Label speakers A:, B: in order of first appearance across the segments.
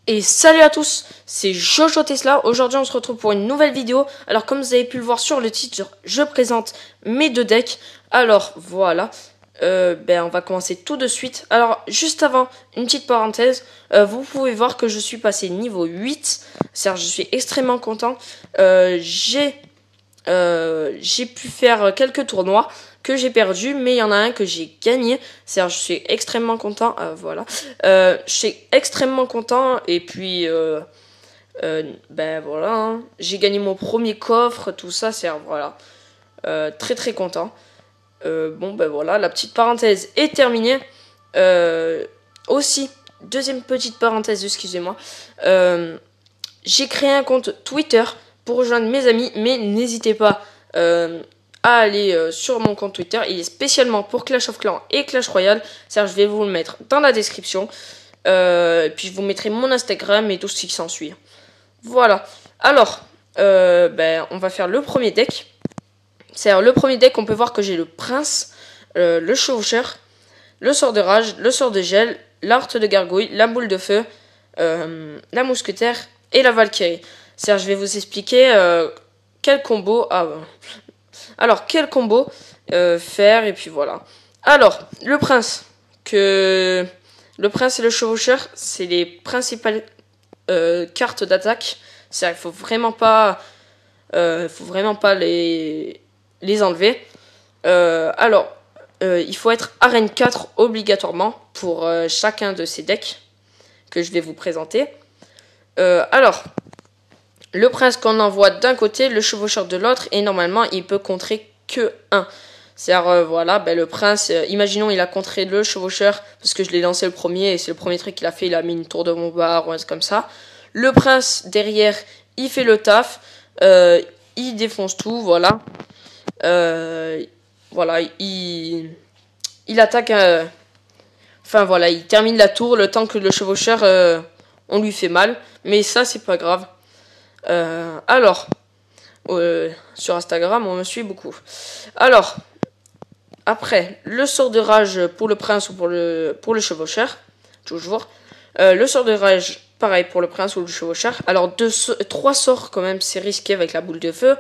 A: Et salut à tous, c'est Jojo Tesla. Aujourd'hui on se retrouve pour une nouvelle vidéo. Alors comme vous avez pu le voir sur le titre, je présente mes deux decks. Alors voilà, on va commencer tout de suite. Alors juste avant, une petite parenthèse, vous pouvez voir que je suis passé niveau 8. C'est-à-dire je suis extrêmement content. J'ai pu faire quelques tournois que j'ai perdu, mais il y en a un que j'ai gagné. C'est-à-dire je suis extrêmement content. Voilà, je suis extrêmement content. Et puis voilà, hein. J'ai gagné mon premier coffre, tout ça. C'est voilà, très très content. Voilà, la petite parenthèse est terminée. Aussi, deuxième petite parenthèse, excusez-moi. J'ai créé un compte Twitter pour rejoindre mes amis, mais n'hésitez pas à aller sur mon compte Twitter. Il est spécialement pour Clash of Clans et Clash Royale. Je vais vous le mettre dans la description. Puis je vous mettrai mon Instagram et tout ce qui s'ensuit. Voilà. Alors, on va faire le premier deck. C'est-à-dire le premier deck, on peut voir que j'ai le prince, le chevaucheur, le sort de rage, le sort de gel, l'arte de gargouille, la boule de feu, la mousquetaire et la valkyrie. C'est-à-dire je vais vous expliquer quel combo... Alors, quel combo faire, et puis voilà. Alors, le prince et le chevaucheur, c'est les principales cartes d'attaque. C'est-à-dire qu'il faut vraiment pas les enlever. Il faut être arène 4 obligatoirement pour chacun de ces decks que je vais vous présenter. Le prince qu'on envoie d'un côté, le chevaucheur de l'autre, et normalement il peut contrer que 1. C'est-à-dire le prince, imaginons il a contré le chevaucheur, parce que je l'ai lancé le premier, et c'est le premier truc qu'il a fait, il a mis une tour de Montbard ou un truc comme ça. Le prince derrière, il fait le taf, il défonce tout, voilà. Il attaque, il termine la tour le temps que le chevaucheur, on lui fait mal, mais ça c'est pas grave. Sur Instagram, on me suit beaucoup. Alors, après, le sort de rage pour le prince ou pour le chevaucheur, toujours. Le sort de rage, pareil pour le prince ou le chevaucheur. Alors, 3 sorts quand même, c'est risqué avec la boule de feu.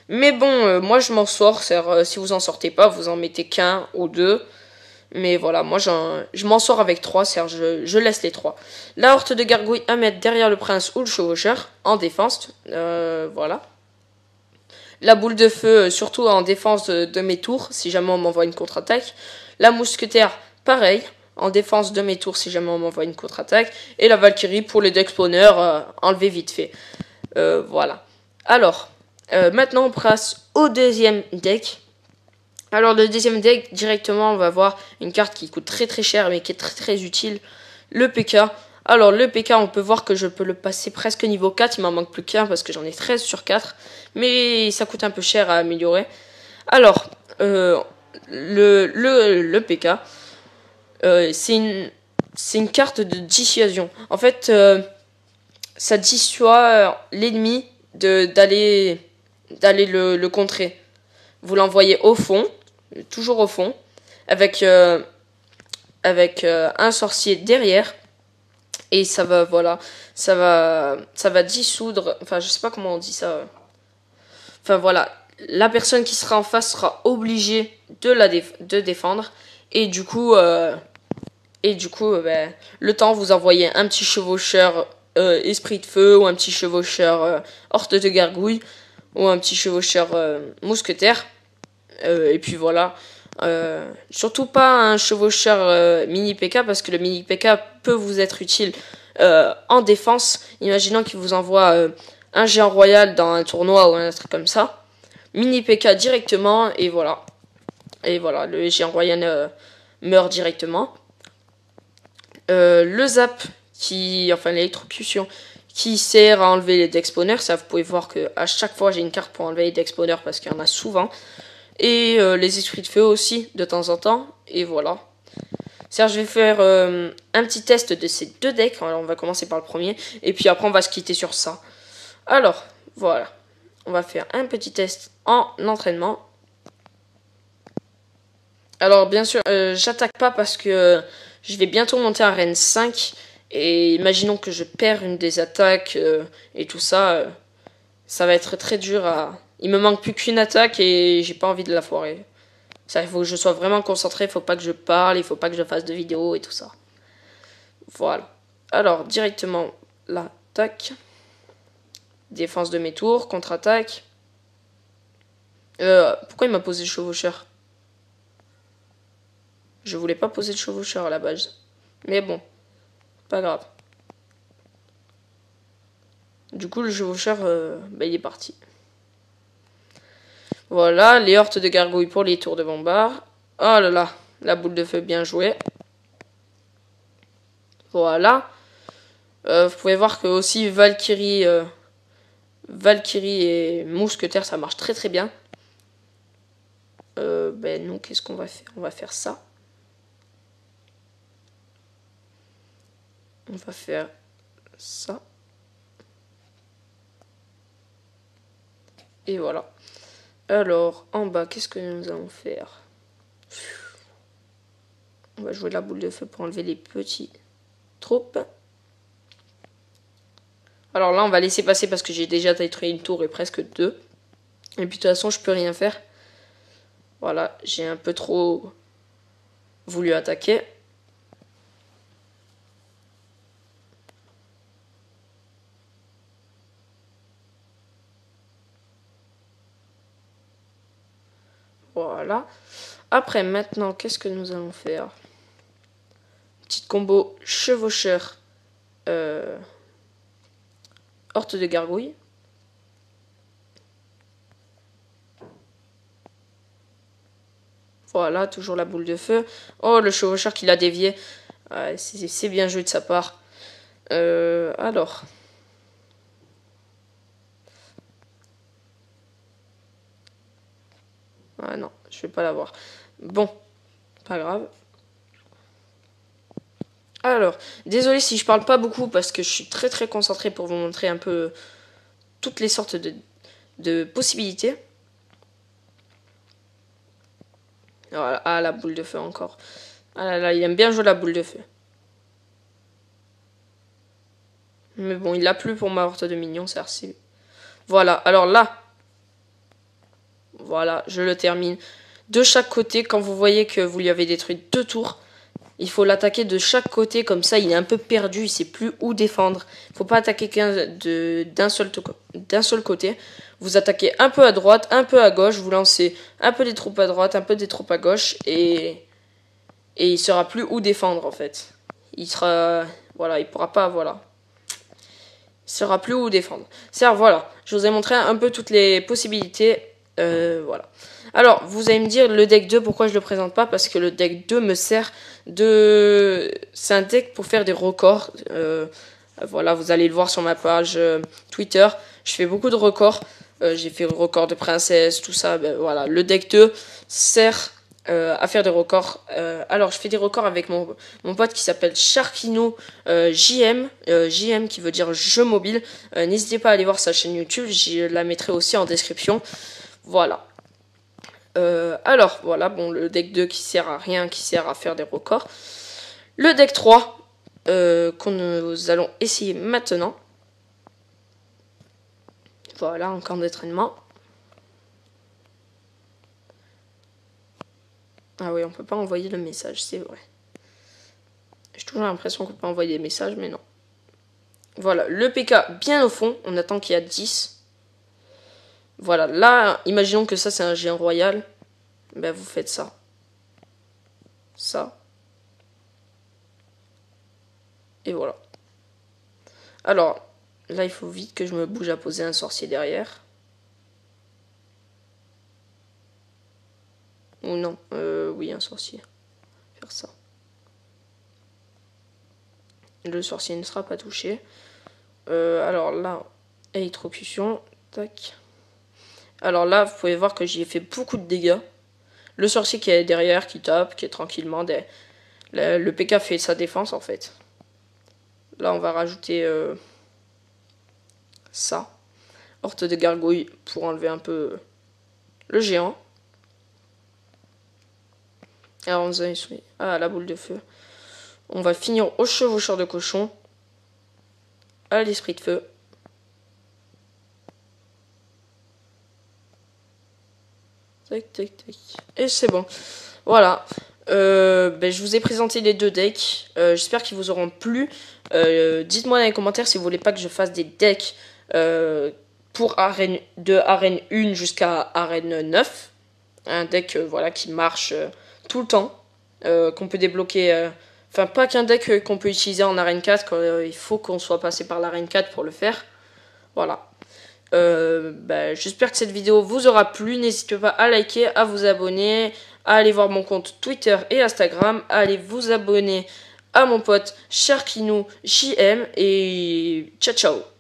A: Mais bon, moi je m'en sors. Si vous en sortez pas, vous en mettez qu'un ou deux. Mais voilà, moi je m'en sors avec 3, je laisse les 3. La horte de gargouille à mettre derrière le prince ou le chevaucheur, en défense, voilà. La boule de feu, surtout en défense de mes tours, si jamais on m'envoie une contre-attaque. La mousquetaire, pareil, en défense de mes tours, si jamais on m'envoie une contre-attaque. Et la valkyrie pour les deck spawners, enlever vite fait. Voilà. Alors, maintenant on passe au deuxième deck. Alors le deuxième deck, directement, on va voir une carte qui coûte très très cher, mais qui est très très utile, le PK. Alors le PK, on peut voir que je peux le passer presque niveau 4, il m'en manque plus qu'un parce que j'en ai 13 sur 4, mais ça coûte un peu cher à améliorer. Alors, le PK, c'est une carte de dissuasion. En fait, ça dissuade l'ennemi d'aller le contrer. Vous l'envoyez au fond, toujours au fond, avec un sorcier derrière, et ça va dissoudre, enfin je sais pas comment on dit ça, enfin voilà, la personne qui sera en face sera obligée de défendre, et du coup, le temps vous envoyez un petit chevaucheur esprit de feu, ou un petit chevaucheur horte de gargouille, ou un petit chevaucheur mousquetaire. Et puis voilà. Surtout pas un chevaucheur mini PK, parce que le mini PK peut vous être utile en défense. Imaginons qu'il vous envoie un géant royal dans un tournoi ou un truc comme ça. Mini PK directement, et voilà. Et voilà, le géant royal meurt directement. Le zap, l'électrocution, qui sert à enlever les deck spawners. Ça, vous pouvez voir que à chaque fois j'ai une carte pour enlever les deck spawners parce qu'il y en a souvent. Et les esprits de feu aussi, de temps en temps. Et voilà. Je vais faire un petit test de ces deux decks. Alors, on va commencer par le premier. Et puis après, on va se quitter sur ça. Alors, voilà. On va faire un petit test en entraînement. Alors, bien sûr, j'attaque pas parce que je vais bientôt monter à Arène 5. Et imaginons que je perds une des attaques et tout ça, ça va être très dur à... Il me manque plus qu'une attaque et j'ai pas envie de la foirer. Ça, il faut que je sois vraiment concentré, il faut pas que je parle, il faut pas que je fasse de vidéo et tout ça. Voilà. Alors, directement, l'attaque. Défense de mes tours, contre-attaque. Pourquoi il m'a posé le chevaucheur? Je voulais pas poser le chevaucheur à la base. Mais bon, pas grave. Du coup, le chevaucheur, il est parti. Voilà, les hortes de gargouilles pour les tours de bombard. Oh là là, la boule de feu bien jouée. Voilà. Vous pouvez voir que aussi Valkyrie et Mousquetaire, ça marche très très bien. Nous, qu'est-ce qu'on va faire? On va faire ça. On va faire ça. Et voilà. Alors, en bas, qu'est-ce que nous allons faire? On va jouer la boule de feu pour enlever les petits troupes. Alors là, on va laisser passer parce que j'ai déjà détruit une tour et presque deux. Et puis de toute façon, je peux rien faire. Voilà, j'ai un peu trop voulu attaquer. Voilà. Après, maintenant, qu'est-ce que nous allons faire? Petite combo chevaucheur. Horte de gargouille. Voilà, toujours la boule de feu. Oh, le chevaucheur qui l'a dévié. Ouais, c'est bien joué de sa part. Alors. Ah non, je vais pas l'avoir. Bon, pas grave. Alors, désolé si je parle pas beaucoup parce que je suis très très concentré pour vous montrer un peu toutes les sortes de possibilités. Voilà, ah la boule de feu encore. Ah là là, il aime bien jouer la boule de feu. Mais bon, il a plu pour ma horte de mignon, c'est assez. Voilà, alors là. Voilà, je le termine. De chaque côté, quand vous voyez que vous lui avez détruit deux tours, il faut l'attaquer de chaque côté, comme ça il est un peu perdu, il sait plus où défendre. Il ne faut pas attaquer d'un seul côté. Vous attaquez un peu à droite, un peu à gauche, vous lancez un peu des troupes à droite, un peu des troupes à gauche, et il saura plus où défendre en fait. Il sera... Voilà, il pourra pas... Voilà. Il saura plus où défendre. C'est voilà, je vous ai montré un peu toutes les possibilités. Voilà. Alors, vous allez me dire, le deck 2, pourquoi je le présente pas? Parce que le deck 2 me sert de... C'est un deck pour faire des records. Voilà, vous allez le voir sur ma page Twitter. Je fais beaucoup de records. J'ai fait record de princesse, tout ça. Voilà, le deck 2 sert à faire des records. Alors, je fais des records avec mon pote qui s'appelle Sharkino JM. JM qui veut dire jeu mobile. N'hésitez pas à aller voir sa chaîne YouTube. Je la mettrai aussi en description. Voilà. Alors, voilà, bon, le deck 2 qui sert à rien, qui sert à faire des records. Le deck 3, que nous allons essayer maintenant. Voilà, un camp d'entraînement. Ah oui, on peut pas envoyer le message, c'est vrai. J'ai toujours l'impression qu'on peut envoyer des messages, mais non. Voilà, le PK bien au fond, on attend qu'il y a 10. Voilà, là, imaginons que ça c'est un géant royal. Ben vous faites ça. Ça. Et voilà. Alors, là il faut vite que je me bouge à poser un sorcier derrière. Ou non, oui un sorcier. Faire ça. Le sorcier ne sera pas touché. Alors là, électrocution. Tac. Alors là, vous pouvez voir que j'y ai fait beaucoup de dégâts. Le sorcier qui est derrière, qui tape, qui est tranquillement... Le PK fait sa défense, en fait. Là, on va rajouter ça. Horte de gargouille pour enlever un peu le géant. Alors, on a la boule de feu. On va finir au chevaucheur de cochon. à l'esprit de feu. Tac, tac, tac. Et c'est bon. Voilà. Je vous ai présenté les deux decks. J'espère qu'ils vous auront plu. Dites-moi dans les commentaires si vous voulez pas que je fasse des decks pour arène, de arène 1 jusqu'à arène 9. Un deck voilà, qui marche tout le temps. Qu'on peut débloquer. Enfin, pas qu'un deck qu'on peut utiliser en arène 4. Quand, il faut qu'on soit passé par l'arène 4 pour le faire. Voilà. J'espère que cette vidéo vous aura plu. N'hésitez pas à liker, à vous abonner, à aller voir mon compte Twitter et Instagram, à aller vous abonner à mon pote Sharkinou JM et ciao ciao.